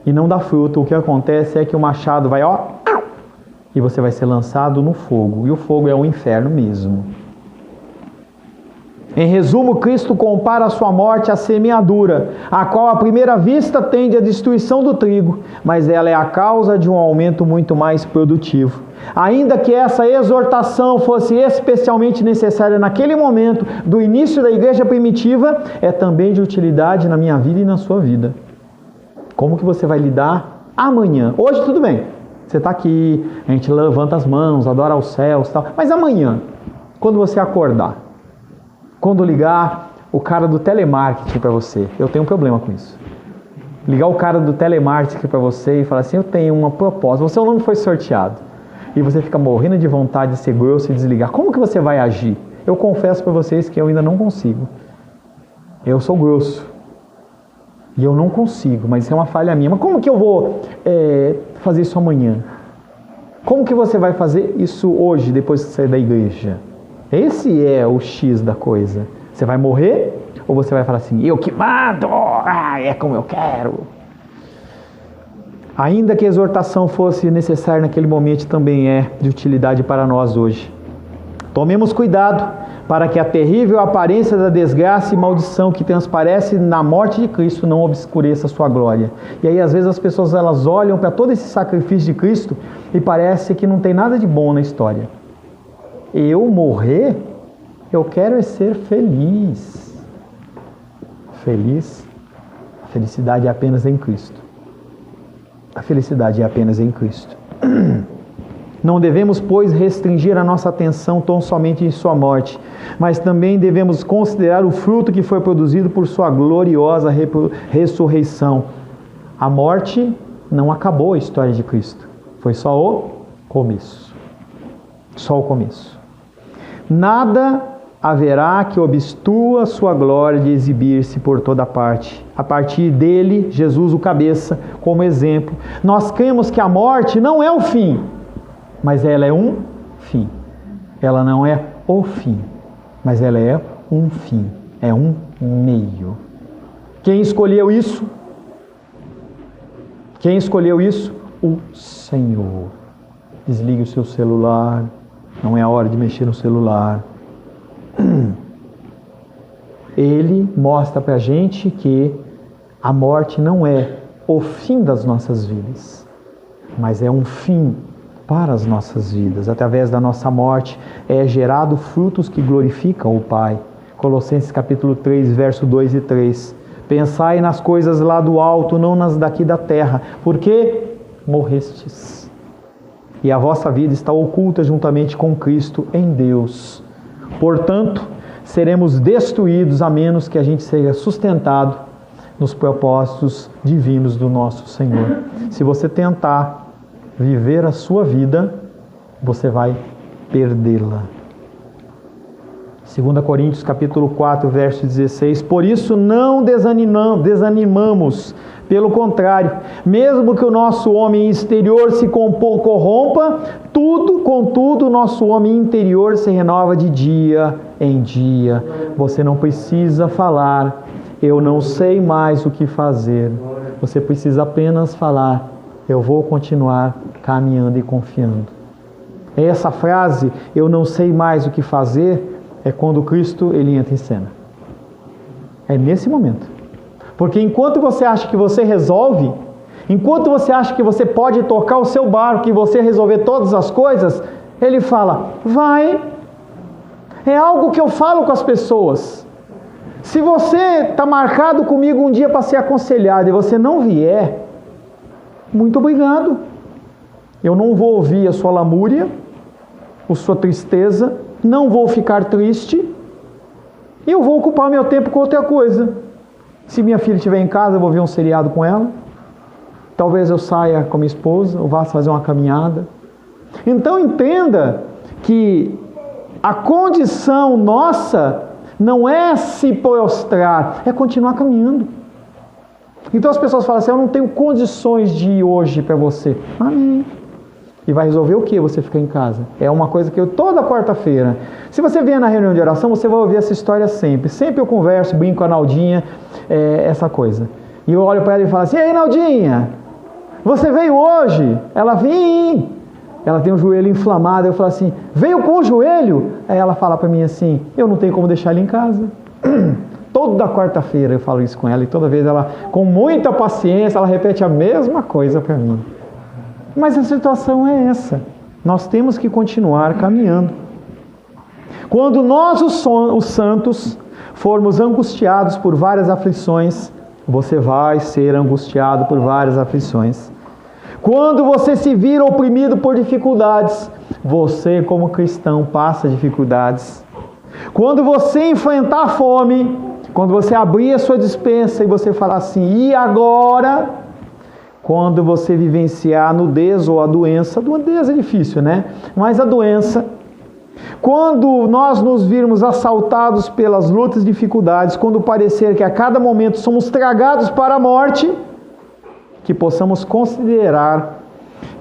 e não dá fruto, o que acontece é que o machado vai, e você vai ser lançado no fogo. E o fogo é o inferno mesmo. Em resumo, Cristo compara a sua morte à semeadura, a qual à primeira vista tende à destruição do trigo, mas ela é a causa de um aumento muito mais produtivo. Ainda que essa exortação fosse especialmente necessária naquele momento do início da igreja primitiva, é também de utilidade na minha vida e na sua vida. Como que você vai lidar amanhã? Hoje tudo bem, você está aqui, a gente levanta as mãos, adora aos céus e tal, mas amanhã, quando você acordar, quando ligar o cara do telemarketing para você, eu tenho um problema com isso. Ligar o cara do telemarketing para você e falar assim, eu tenho uma proposta, o seu nome foi sorteado. E você fica morrendo de vontade de ser grosso e desligar. Como que você vai agir? Eu confesso para vocês que eu ainda não consigo. Eu sou grosso. E eu não consigo, mas isso é uma falha minha. Mas como que eu vou fazer isso amanhã? Como que você vai fazer isso hoje, depois que sair da igreja? Esse é o X da coisa. Você vai morrer ou você vai falar assim, eu que mando, é como eu quero. Ainda que a exortação fosse necessária naquele momento, também é de utilidade para nós hoje. Tomemos cuidado para que a terrível aparência da desgraça e maldição que transparece na morte de Cristo não obscureça a sua glória. E aí às vezes as pessoas elas olham para todo esse sacrifício de Cristo e parece que não tem nada de bom na história. Eu morrer, eu quero ser feliz. Feliz? A felicidade é apenas em Cristo. A felicidade é apenas em Cristo. Não devemos, pois, restringir a nossa atenção tão somente em sua morte, mas também devemos considerar o fruto que foi produzido por sua gloriosa ressurreição. A morte não acabou a história de Cristo. Foi só o começo. Só o começo. Nada haverá que obstrua sua glória de exibir-se por toda parte. A partir dele, Jesus o cabeça, como exemplo. Nós cremos que a morte não é o fim, mas ela é um fim. Ela não é o fim, mas ela é um fim. É um meio. Quem escolheu isso? Quem escolheu isso? O Senhor. Desligue o seu celular. Não é a hora de mexer no celular. Ele mostra para a gente que a morte não é o fim das nossas vidas, mas é um fim para as nossas vidas. Através da nossa morte é gerado frutos que glorificam o Pai. Colossenses capítulo 3, verso 2 e 3. Pensai nas coisas lá do alto, não nas daqui da terra, porque morrestes. E a vossa vida está oculta juntamente com Cristo em Deus. Portanto, seremos destruídos a menos que a gente seja sustentado nos propósitos divinos do nosso Senhor. Se você tentar viver a sua vida, você vai perdê-la. 2 Coríntios capítulo 4, verso 16. Por isso não desanimamos, pelo contrário, mesmo que o nosso homem exterior se corrompa, contudo, o nosso homem interior se renova de dia em dia. Você não precisa falar, eu não sei mais o que fazer. Você precisa apenas falar, eu vou continuar caminhando e confiando. Essa frase, eu não sei mais o que fazer, é quando Cristo ele entra em cena. É nesse momento. Porque enquanto você acha que você resolve, enquanto você acha que você pode tocar o seu barco e você resolver todas as coisas, ele fala, vai. É algo que eu falo com as pessoas. Se você está marcado comigo um dia para ser aconselhado e você não vier, muito obrigado. Eu não vou ouvir a sua lamúria, a sua tristeza, não vou ficar triste e eu vou ocupar meu tempo com outra coisa. Se minha filha estiver em casa, eu vou ver um seriado com ela. Talvez eu saia com a minha esposa, ou vá fazer uma caminhada. Então entenda que a condição nossa não é se prostrar, é continuar caminhando. Então as pessoas falam assim, eu não tenho condições de ir hoje para você. Amém. E vai resolver o que você ficar em casa? É uma coisa que eu, toda quarta-feira, se você vier na reunião de oração, você vai ouvir essa história sempre. Sempre eu converso, brinco com a Naldinha, essa coisa. E eu olho para ela e falo assim, ei Naldinha, você veio hoje? Ela vem. Ela tem o joelho inflamado, eu falo assim, veio com o joelho? Aí ela fala para mim assim, eu não tenho como deixar ele em casa. Toda quarta-feira eu falo isso com ela e toda vez ela, com muita paciência, ela repete a mesma coisa para mim. Mas a situação é essa. Nós temos que continuar caminhando. Quando nós, os santos, formos angustiados por várias aflições, você vai ser angustiado por várias aflições. Quando você se vir oprimido por dificuldades, você, como cristão, passa dificuldades. Quando você enfrentar fome, quando você abrir a sua despensa e você falar assim, e agora? Quando você vivenciar a nudez ou a doença é difícil, né? Mas a doença, quando nós nos virmos assaltados pelas lutas e dificuldades, quando parecer que a cada momento somos tragados para a morte, que possamos considerar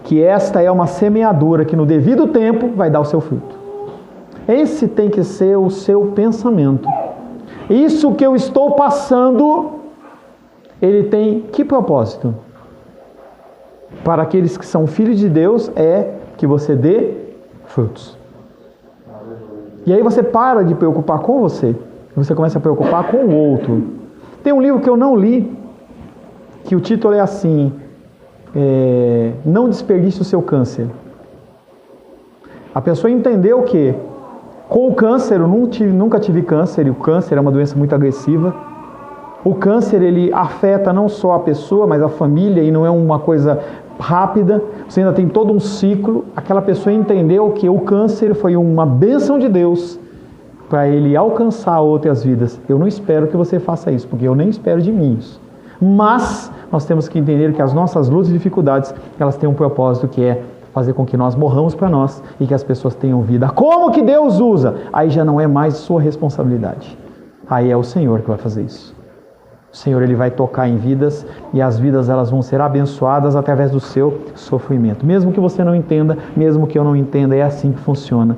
que esta é uma semeadura que no devido tempo vai dar o seu fruto. Esse tem que ser o seu pensamento. Isso que eu estou passando, ele tem que propósito? Para aqueles que são filhos de Deus, é que você dê frutos. E aí você para de preocupar com você, você começa a preocupar com o outro. Tem um livro que eu não li, que o título é assim, Não Desperdice o Seu Câncer. A pessoa entendeu que com o câncer, eu nunca tive câncer, e o câncer é uma doença muito agressiva. O câncer, ele afeta não só a pessoa, mas a família, e não é uma coisa rápida, você ainda tem todo um ciclo. Aquela pessoa entendeu que o câncer foi uma bênção de Deus para ele alcançar outras vidas. Eu não espero que você faça isso, porque eu nem espero de mim isso. Mas nós temos que entender que as nossas lutas e dificuldades, elas têm um propósito que é fazer com que nós morramos para nós e que as pessoas tenham vida. Como que Deus usa? Aí já não é mais sua responsabilidade. Aí é o Senhor que vai fazer isso. O Senhor, ele vai tocar em vidas e as vidas, elas vão ser abençoadas através do seu sofrimento. Mesmo que você não entenda, mesmo que eu não entenda, é assim que funciona.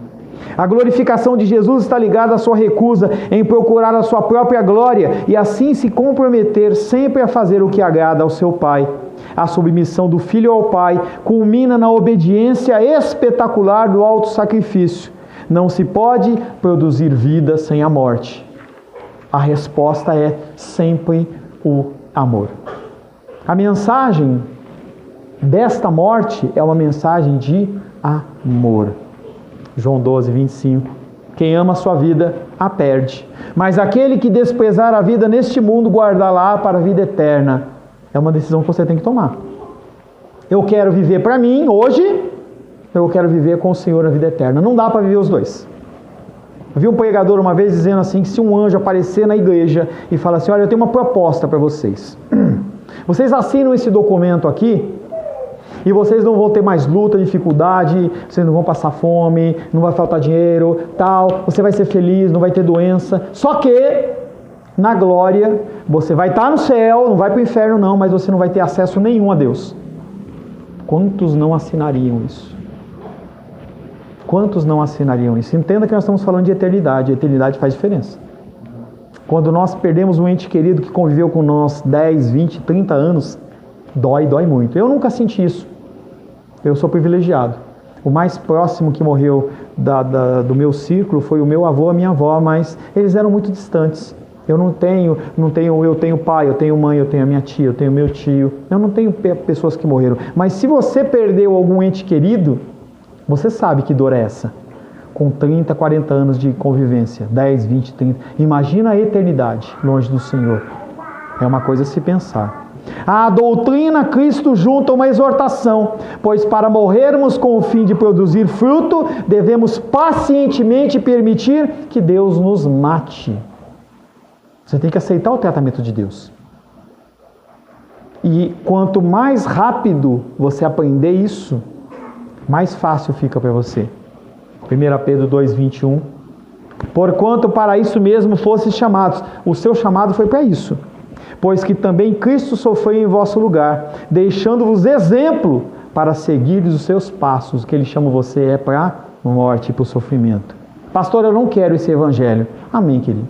A glorificação de Jesus está ligada à sua recusa em procurar a sua própria glória e assim se comprometer sempre a fazer o que agrada ao seu Pai. A submissão do Filho ao Pai culmina na obediência espetacular do auto-sacrifício. Não se pode produzir vida sem a morte. A resposta é sempre o amor. A mensagem desta morte é uma mensagem de amor. João 12, 25. Quem ama a sua vida, a perde. Mas aquele que desprezar a vida neste mundo, guardá-la para a vida eterna. É uma decisão que você tem que tomar. Eu quero viver para mim hoje, eu quero viver com o Senhor a vida eterna. Não dá para viver os dois. Eu vi um pregador uma vez dizendo assim, que se um anjo aparecer na igreja e falar assim, olha, eu tenho uma proposta para vocês. Vocês assinam esse documento aqui e vocês não vão ter mais luta, dificuldade, vocês não vão passar fome, não vai faltar dinheiro, tal, você vai ser feliz, não vai ter doença. Só que, na glória, você vai estar no céu, não vai para o inferno não, mas você não vai ter acesso nenhum a Deus. Quantos não assinariam isso? Quantos não assinariam isso? Entenda que nós estamos falando de eternidade. A eternidade faz diferença. Quando nós perdemos um ente querido que conviveu com nós 10, 20, 30 anos, dói muito. Eu nunca senti isso. Eu sou privilegiado. O mais próximo que morreu do meu círculo foi o meu avô e a minha avó, mas eles eram muito distantes. Eu tenho pai, eu tenho mãe, eu tenho a minha tia, eu tenho meu tio. Eu não tenho pessoas que morreram. Mas se você perdeu algum ente querido, você sabe que dor é essa. Com 30, 40 anos de convivência, 10, 20, 30. Imagina a eternidade longe do Senhor. É uma coisa a se pensar. A doutrina Cristo junta uma exortação, pois para morrermos com o fim de produzir fruto, devemos pacientemente permitir que Deus nos mate. Você tem que aceitar o tratamento de Deus. E quanto mais rápido você aprender isso, mais fácil fica para você. 1 Pedro 2,21. Porquanto para isso mesmo fostes chamados. O seu chamado foi para isso. Pois que também Cristo sofreu em vosso lugar, deixando-vos exemplo para seguires os seus passos. O que ele chama você é para a morte e para o sofrimento. Pastor, eu não quero esse evangelho. Amém, querido.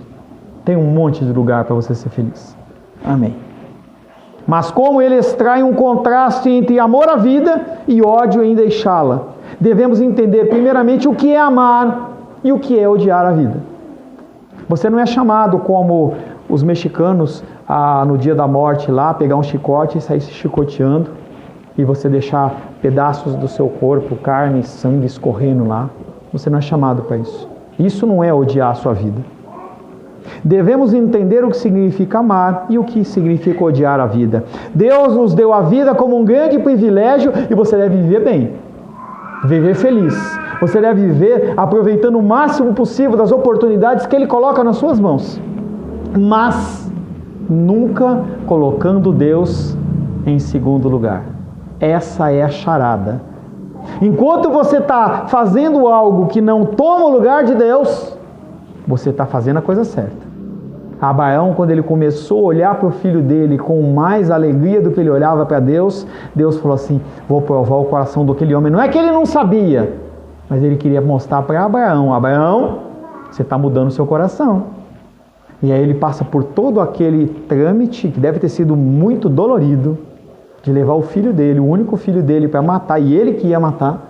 Tem um monte de lugar para você ser feliz. Amém. Mas como ele extrai um contraste entre amor à vida e ódio em deixá-la, devemos entender primeiramente o que é amar e o que é odiar a vida. Você não é chamado como os mexicanos no dia da morte lá, pegar um chicote e sair se chicoteando e você deixar pedaços do seu corpo, carne e sangue escorrendo lá. Você não é chamado para isso. Isso não é odiar a sua vida. Devemos entender o que significa amar e o que significa odiar a vida. Deus nos deu a vida como um grande privilégio e você deve viver bem, viver feliz. Você deve viver aproveitando o máximo possível das oportunidades que Ele coloca nas suas mãos, mas nunca colocando Deus em segundo lugar. Essa é a charada. Enquanto você está fazendo algo que não toma o lugar de Deus, você está fazendo a coisa certa. Abraão, quando ele começou a olhar para o filho dele com mais alegria do que ele olhava para Deus, Deus falou assim, vou provar o coração daquele homem. Não é que ele não sabia, mas ele queria mostrar para Abraão, Abraão, você está mudando o seu coração. E aí ele passa por todo aquele trâmite, que deve ter sido muito dolorido, de levar o filho dele, o único filho dele, para matar, e ele que ia matar.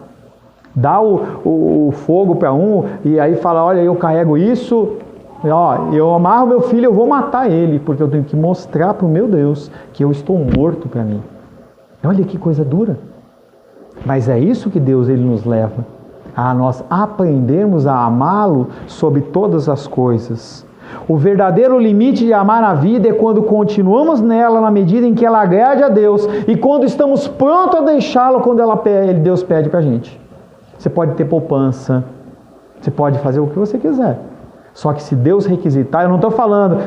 Dá o fogo para um e aí fala, olha, eu carrego isso, eu amarro meu filho, eu vou matar ele, porque eu tenho que mostrar para o meu Deus que eu estou morto para mim. Olha que coisa dura. Mas é isso que Deus ele nos leva, a nós aprendermos a amá-lo sobre todas as coisas. O verdadeiro limite de amar a vida é quando continuamos nela na medida em que ela agrade a Deus e quando estamos prontos a deixá-lo quando Deus pede para a gente. Você pode ter poupança, você pode fazer o que você quiser. Só que se Deus requisitar, eu não estou falando,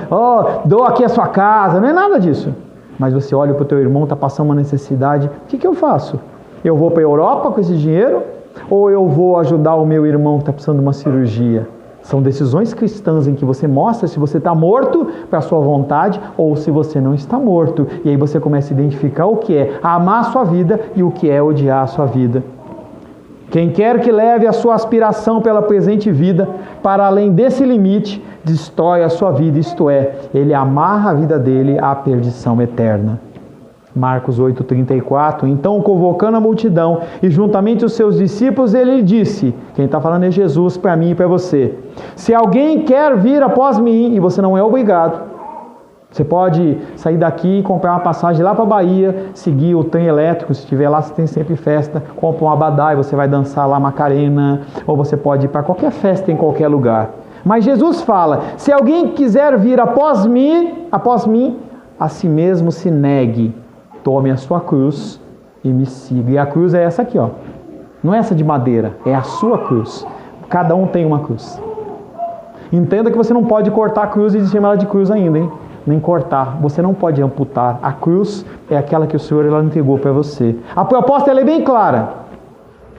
dou aqui a sua casa, não é nada disso. Mas você olha para o teu irmão, está passando uma necessidade, o que eu faço? Eu vou para a Europa com esse dinheiro? Ou eu vou ajudar o meu irmão que está precisando de uma cirurgia? São decisões cristãs em que você mostra se você está morto para a sua vontade ou se você não está morto. E aí você começa a identificar o que é amar a sua vida e o que é odiar a sua vida. Quem quer que leve a sua aspiração pela presente vida para além desse limite, destrói a sua vida, isto é, ele amarra a vida dele à perdição eterna. Marcos 8,34. Então, convocando a multidão e juntamente os seus discípulos, ele disse, quem está falando é Jesus para mim e para você, se alguém quer vir após mim, e você não é obrigado, você pode sair daqui e comprar uma passagem lá para a Bahia, seguir o trem elétrico, se estiver lá, você tem sempre festa, compra um abadá e você vai dançar lá Macarena, ou você pode ir para qualquer festa em qualquer lugar. Mas Jesus fala, se alguém quiser vir após mim, a si mesmo se negue, tome a sua cruz e me siga. E a cruz é essa aqui, não é essa de madeira, é a sua cruz. Cada um tem uma cruz. Entenda que você não pode cortar a cruz e chamar ela de cruz ainda, hein? Nem cortar. Você não pode amputar. A cruz é aquela que o Senhor ela entregou para você. A proposta ela é bem clara.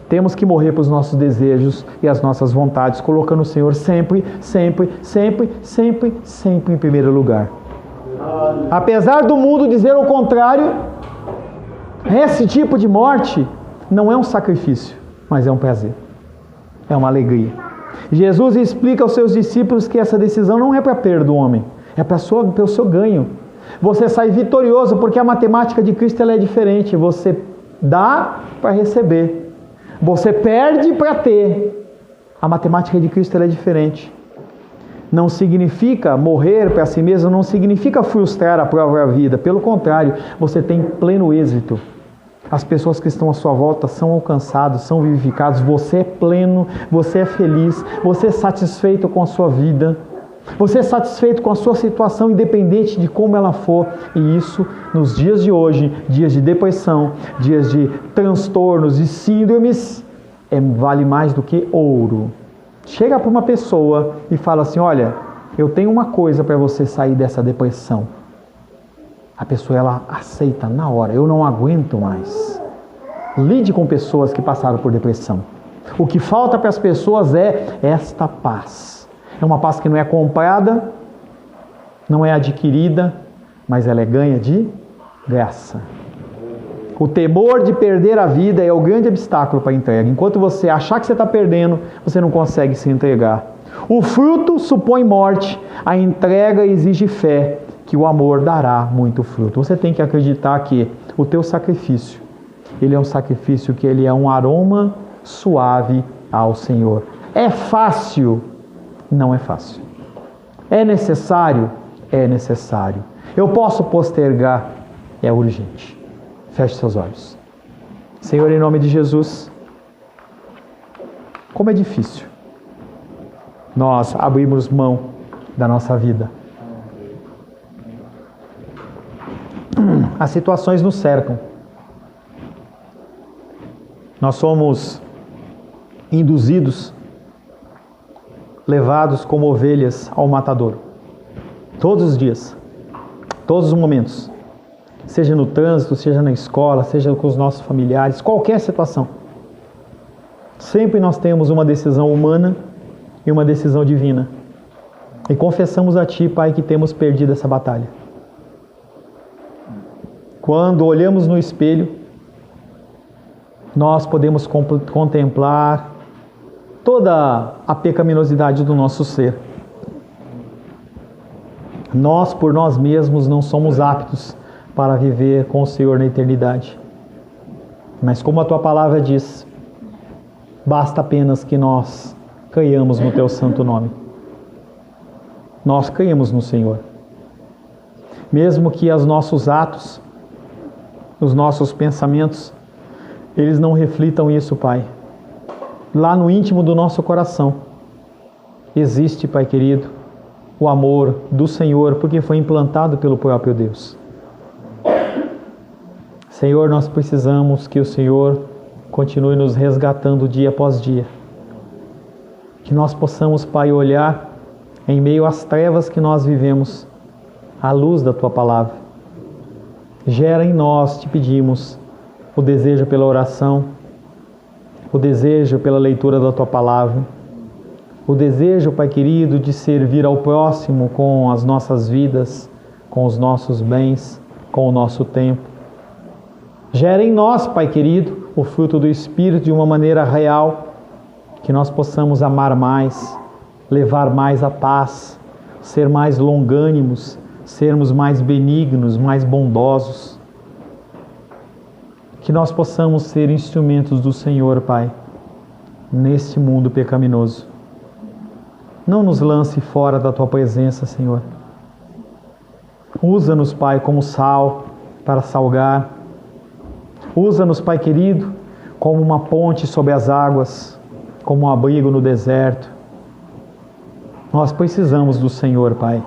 Temos que morrer para os nossos desejos e as nossas vontades, colocando o Senhor sempre, sempre, sempre, sempre, sempre em primeiro lugar. Apesar do mundo dizer o contrário, esse tipo de morte não é um sacrifício, mas é um prazer. É uma alegria. Jesus explica aos seus discípulos que essa decisão não é para a perda do homem, é para o seu ganho. Você sai vitorioso porque a matemática de Cristo ela é diferente. Você dá para receber. Você perde para ter. A matemática de Cristo ela é diferente. Não significa morrer para si mesmo, não significa frustrar a própria vida. Pelo contrário, você tem pleno êxito. As pessoas que estão à sua volta são alcançadas, são vivificadas. Você é pleno, você é feliz, você é satisfeito com a sua vida. Você é satisfeito com a sua situação, independente de como ela for. E isso, nos dias de hoje, dias de depressão, dias de transtornos e síndromes, vale mais do que ouro. Chega para uma pessoa e fala assim: olha, eu tenho uma coisa para você sair dessa depressão. A pessoa ela aceita na hora. Eu não aguento mais. Lide com pessoas que passaram por depressão. O que falta para as pessoas é esta paz. É uma paz que não é comprada, não é adquirida, mas ela é ganha de graça. O temor de perder a vida é o grande obstáculo para a entrega. Enquanto você achar que você está perdendo, você não consegue se entregar. O fruto supõe morte, a entrega exige fé, que o amor dará muito fruto. Você tem que acreditar que o teu sacrifício, ele é um sacrifício que ele é um aroma suave ao Senhor. É fácil? Não é fácil. É necessário? É necessário. Eu posso postergar? É urgente. Feche seus olhos. Senhor, em nome de Jesus, como é difícil nós abrirmos mão da nossa vida. As situações nos cercam. Nós somos induzidos, levados como ovelhas ao matadouro. Todos os dias, todos os momentos. Seja no trânsito, seja na escola, seja com os nossos familiares, qualquer situação. Sempre nós temos uma decisão humana e uma decisão divina. E confessamos a Ti, Pai, que temos perdido essa batalha. Quando olhamos no espelho, nós podemos contemplar toda a pecaminosidade do nosso ser. Nós, por nós mesmos, não somos aptos para viver com o Senhor na eternidade. Mas como a Tua palavra diz, basta apenas que nós creiamos no Teu santo nome. Nós creiamos no Senhor. Mesmo que os nossos atos, os nossos pensamentos, eles não reflitam isso, Pai. Lá no íntimo do nosso coração existe, Pai querido, o amor do Senhor, porque foi implantado pelo próprio Deus. Senhor, nós precisamos que o Senhor continue nos resgatando dia após dia. Que nós possamos, Pai, olhar em meio às trevas que nós vivemos, à luz da Tua palavra. Gera em nós, te pedimos, o desejo pela oração, o desejo pela leitura da Tua palavra, o desejo, Pai querido, de servir ao próximo com as nossas vidas, com os nossos bens, com o nosso tempo. Gera em nós, Pai querido, o fruto do Espírito de uma maneira real, que nós possamos amar mais, levar mais a paz, ser mais longânimos, sermos mais benignos, mais bondosos. Que nós possamos ser instrumentos do Senhor, Pai, neste mundo pecaminoso. Não nos lance fora da Tua presença, Senhor. Usa-nos, Pai, como sal para salgar. Usa-nos, Pai querido, como uma ponte sobre as águas, como um abrigo no deserto. Nós precisamos do Senhor, Pai.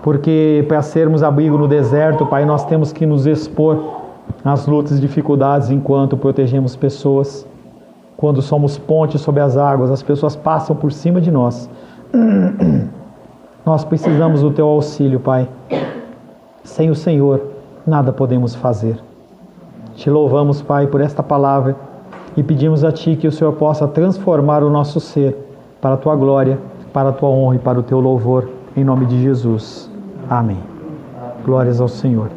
Porque para sermos abrigo no deserto, Pai, nós temos que nos expor às lutas e dificuldades enquanto protegemos pessoas. Quando somos ponte sobre as águas, as pessoas passam por cima de nós, Nós precisamos do Teu auxílio, Pai. Sem o Senhor, nada podemos fazer. Te louvamos, Pai, por esta palavra e pedimos a Ti que o Senhor possa transformar o nosso ser para a Tua glória, para a Tua honra e para o Teu louvor, em nome de Jesus. Amém. Glórias ao Senhor.